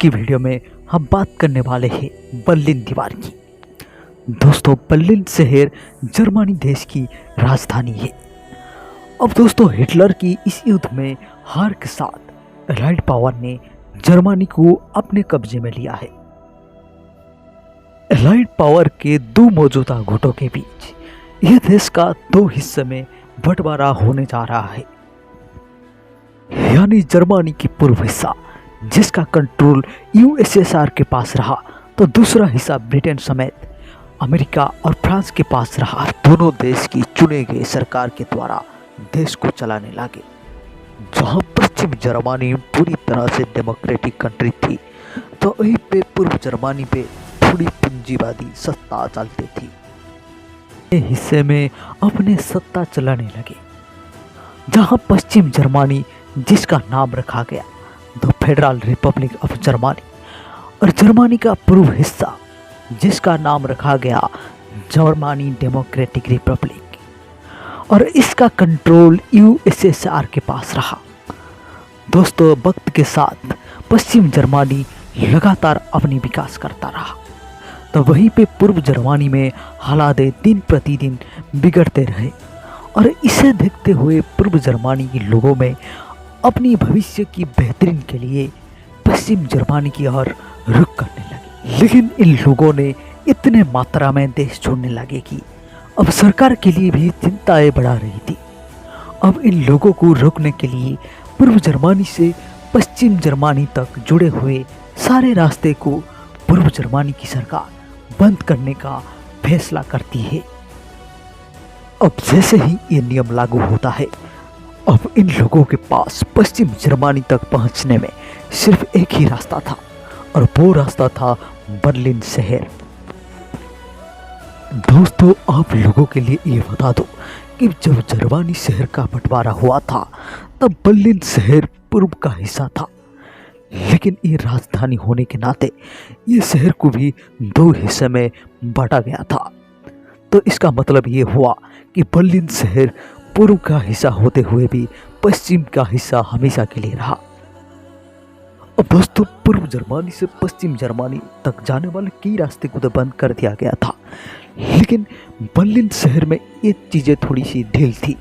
की वीडियो में हम बात करने वाले हैं बर्लिन दीवार की। दोस्तों, बर्लिन शहर जर्मनी देश की राजधानी है। अब दोस्तों, हिटलर की इस युद्ध में हार के साथ अलाइड पावर ने जर्मनी को अपने कब्जे में लिया है। अलाइड पावर के दो मौजूदा गुटों के बीच यह देश का दो हिस्से में बंटवारा होने जा रहा है, यानी जर्मनी की पूर्व हिस्सा जिसका कंट्रोल यूएसएसआर के पास रहा, तो दूसरा हिस्सा ब्रिटेन समेत अमेरिका और फ्रांस के पास रहा। दोनों देश की चुने गए सरकार के द्वारा देश को चलाने लगे। जहां पश्चिम जर्मनी पूरी तरह से डेमोक्रेटिक कंट्री थी, तो वहीं पे पूर्व जर्मनी पे थोड़ी पूंजीवादी सत्ता चलती थी। हिस्से में अपने सत्ता चलाने लगे। जहां पश्चिम जर्मनी जिसका नाम रखा गया the federal Republic of Germany, और जर्मनी का पूर्व हिस्सा जिसका नाम रखा गया जर्मनी डेमोक्रेटिक रिपब्लिक, और इसका कंट्रोल यूएसएसआर के पास रहा। दोस्तों, वक्त के साथ पश्चिम जर्मनी लगातार अपनी विकास करता रहा, तो वहीं पे पूर्व जर्मनी में हालात दिन प्रतिदिन बिगड़ते रहे, और इसे देखते हुए पूर्व जर्मनी के लोगों में अपनी भविष्य की बेहतरीन के लिए पश्चिम जर्मनी की ओर रुख करने लगे। लेकिन इन लोगों ने इतने मात्रा में देश छोड़ने लगे कि अब सरकार के लिए भी चिंताएं बढ़ा रही थी। अब इन लोगों को रोकने के लिए पूर्व जर्मनी से पश्चिम जर्मनी तक जुड़े हुए सारे रास्ते को पूर्व जर्मनी की सरकार बंद करने का फैसला करती है। अब जैसे ही ये नियम लागू होता है, अब इन लोगों के पास पश्चिम जर्मनी तक पहुंचने में सिर्फ एक ही रास्ता था, और वो रास्ता था बर्लिन शहर। दोस्तों, आप लोगों के लिए ये बता दो कि जब जर्मनी शहर का बंटवारा हुआ था, तब बर्लिन शहर पूर्व का हिस्सा था। लेकिन ये राजधानी होने के नाते ये शहर को भी दो हिस्से में बांटा गया था। तो इसका मतलब ये हुआ कि बर्लिन शहर पूर्व का हिस्सा होते हुए भी पश्चिम का हिस्सा हमेशा के लिए रहा। अब दोस्तों, पूर्व जर्मनी से पश्चिम जर्मनी तक जाने वाले कई रास्ते को तो बंद कर दिया गया था, लेकिन बर्लिन शहर में ये चीज़ें थोड़ी सी ढील थी,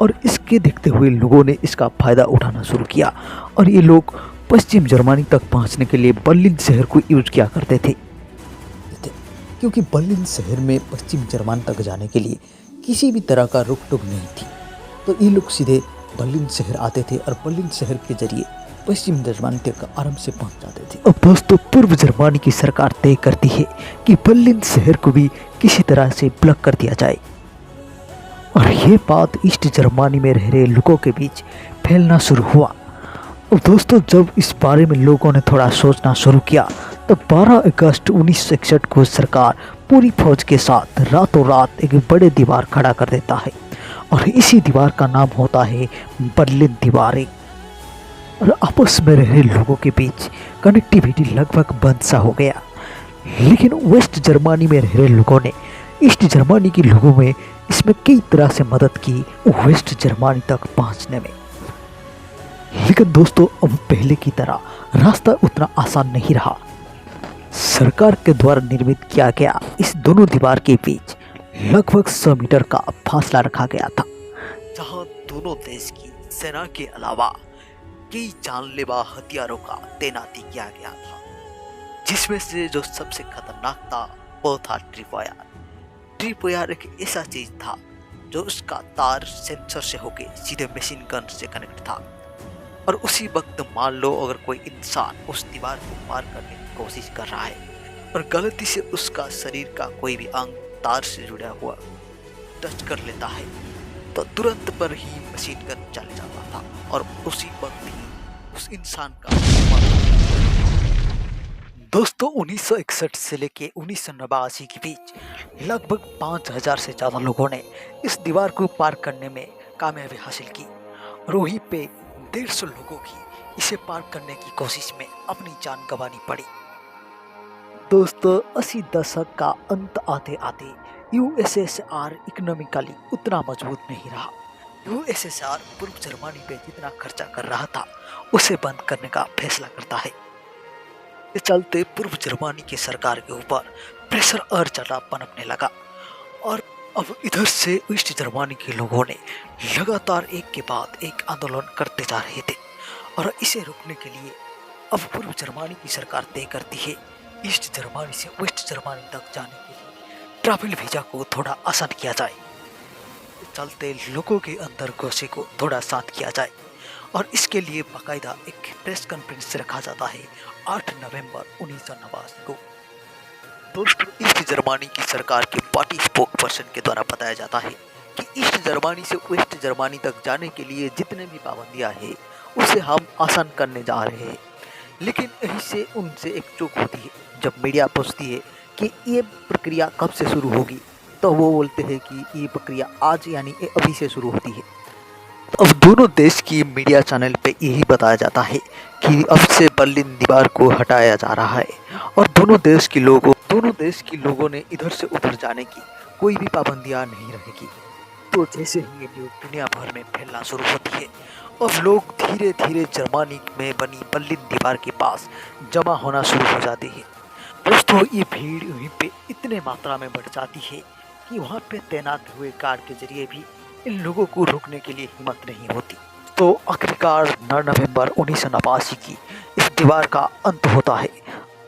और इसके देखते हुए लोगों ने इसका फायदा उठाना शुरू किया, और ये लोग पश्चिम जर्मनी तक पहुंचने के लिए बर्लिन शहर को यूज किया करते थे, क्योंकि बर्लिन शहर में पश्चिम जर्मनी तक जाने के लिए किसी भी तरह का रुक टुक नहीं थी। तो ये लोग सीधे बर्लिन शहर आते थे और बर्लिन शहर के जरिए पश्चिम जर्मनी तक आराम से पहुंच जाते थे। अब दोस्तों, पूर्व जर्मनी की सरकार तय करती है कि बर्लिन शहर को भी किसी तरह से ब्लॉक कर दिया जाए, और ये बात ईस्ट जर्मनी में रह रहे लोगों के बीच फैलना शुरू हुआ। अब दोस्तों, जब इस बारे में लोगों ने थोड़ा सोचना शुरू किया, तो 12 अगस्त 1961 को सरकार पूरी फौज के साथ रातों रात एक बड़े दीवार खड़ा कर देता है, और इसी दीवार का नाम होता है बर्लिन दीवारें। और आपस में रह रहे लोगों के बीच कनेक्टिविटी लगभग बंद सा हो गया। लेकिन वेस्ट जर्मनी में रह रहे लोगों ने ईस्ट जर्मनी के लोगों में इसमें कई तरह से मदद की वेस्ट जर्मनी तक पहुंचने में। लेकिन दोस्तों, अब पहले की तरह रास्ता उतना आसान नहीं रहा। सरकार के द्वारा निर्मित किया गया इस दोनों दीवार के बीच लगभग 100 मीटर का फासला रखा गया था, जहां दोनों देश की सेना के अलावा कई जानलेवा हथियारों का तैनाती किया गया था, जिसमें से जो सबसे खतरनाक था वो था ट्रिपवायर। ट्रिपवायर एक ऐसा चीज था जो उसका तार सेंसर से होके सीधे मशीन गन से कनेक्ट था, और उसी वक्त मान लो अगर कोई इंसान उस दीवार को पार करने की कोशिश कर रहा है और गलती से उसका शरीर का कोई भी अंग तार से जुड़ा हुआ टच कर लेता है, तो तुरंत पर ही मशीन गन चल जाता था, और उसी वक्त ही उस इंसान का दोस्तों 1961 से लेके 1989 के बीच लगभग 5000 से ज़्यादा लोगों ने इस दीवार को पार करने में कामयाबी हासिल की, और वहीं पे 150 लोगों की इसे पार करने की कोशिश में अपनी जान गंवानी पड़ी। दोस्तों, 80 दशक का अंत आते आते यूएसएसआर इकोनॉमिकली उतना मजबूत नहीं रहा। यूएसएसआर पूर्व जर्मनी पे जितना खर्चा कर रहा था उसे बंद करने का फैसला करता है। के चलते पूर्व जर्मनी की सरकार के ऊपर प्रेशर और ज़्यादा पनपने लगा और अब इधर से ईस्ट जर्मनी के लोगों ने लगातार एक के बाद एक आंदोलन करते जा रहे थे और इसे रोकने के लिए अब पूर्व जर्मनी की सरकार तय करती है ईस्ट जर्मनी से वेस्ट जर्मनी तक जाने के लिए ट्रैवल वीजा को थोड़ा आसान किया जाए, चलते लोगों के अंदर गुस्से को थोड़ा शांत किया जाए और इसके लिए बाकायदा एक प्रेस कॉन्फ्रेंस रखा जाता है 8 नवंबर 1989 को। दोस्तों, ईस्ट जर्मनी की सरकार के पार्टी स्पोक पर्सन के द्वारा बताया जाता है कि ईस्ट जर्मनी से वेस्ट जर्मनी तक जाने के लिए जितने भी पाबंदियां हैं उसे हम आसान करने जा रहे हैं। लेकिन यहीं से उनसे एक चूक होती है। जब मीडिया पूछती है कि ये प्रक्रिया कब से शुरू होगी तो वो बोलते हैं कि ये प्रक्रिया आज यानी अभी से शुरू होती है। अब दोनों देश की मीडिया चैनल पे यही बताया जाता है कि अब से बर्लिन दीवार को हटाया जा रहा है और दोनों देश के लोगों ने इधर से उधर जाने की कोई भी पाबंदियां नहीं रहेगी। तो जैसे ही ये न्यूज़ दुनिया भर में फैलना शुरू होती है और लोग धीरे धीरे जर्मनी में बनी बर्लिन दीवार के पास जमा होना शुरू हो जाते हैं। दोस्तों, ये भीड़ वहीं पे इतने मात्रा में बढ़ जाती है कि वहाँ पे तैनात हुए गार्ड के जरिए भी इन लोगों को रोकने के लिए हिम्मत नहीं होती। तो आखिरकार 9 नवंबर 1989 की इस दीवार का अंत होता है